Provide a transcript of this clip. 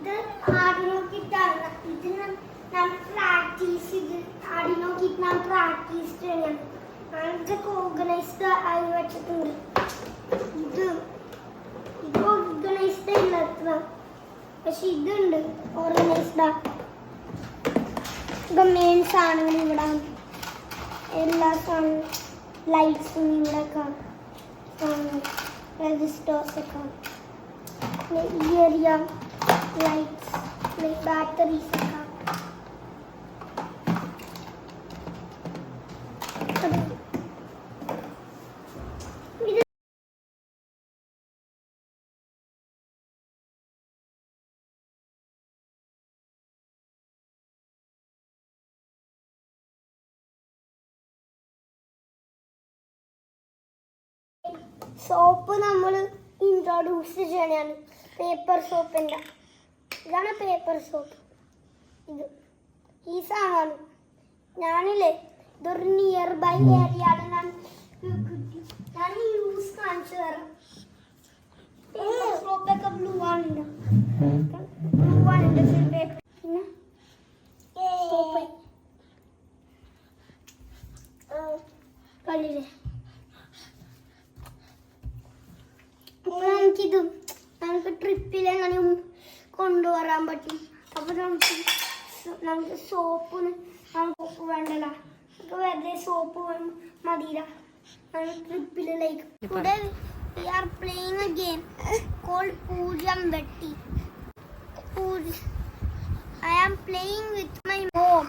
ഇത് ആടിനോ കിട്ടാണ്. ഇത് ഞാൻ പ്രാക്ടീസ് ചെയ്ത് ആടിനോ കിട്ട് ഞാൻ പ്രാക്ടീസ് ചെയ്യണം. ഇതൊക്കെ ഓർഗനൈസ്ഡ് ആയി വെച്ചിട്ടുണ്ട്. ഇത് ഓർഗനൈസ്ഡ് ഇല്ല, പക്ഷെ ഇതുണ്ട് ഓർഗനൈസ്ഡ്. ഇത് മെയിൻ സാധനങ്ങൾ ഇവിടെ, എല്ലാ സാധനവും ലൈറ്റ്സും ഇവിടെ കാണും, രജിസ്റ്റേഴ്സ് ഒക്കെ ഈ ഏരിയ ലൈറ്റ്സ്, ബാറ്ററീസ് ഒക്കെ. സോപ്പ് നമ്മൾ ഇൻട്രോഡ്യൂസ് ചെയ്യണതാണ്. പേപ്പർ സോപ്പിൻ്റെ ഇതാണ് പേപ്പർ സോപ്പ്. ഇത് ഈ സാധനമാണ്. ഞാനില്ലേ ഇതൊരു നിയർ ബൈ ഏരിയയാണ് ഞാൻ യൂസ് കാണിച്ചു തരാം. പേപ്പർ സോപ്പൊക്കെ ബ്ലൂ ആണ്, പിന്നെ സോപ്പ് കളിയില്ലേ. നമുക്ക് ട്രിപ്പിൽ എങ്ങനെയും കൊണ്ടുവരാൻ പറ്റും. അപ്പോൾ നമുക്ക് സോപ്പ് വേണ്ടല്ലോ, നമുക്ക് വെറുതെ സോപ്പ് മതിയില്ല. ട്രിപ്പിൽ like today we are playing a game called പൂജം വെട്ടി. I am playing with my mom.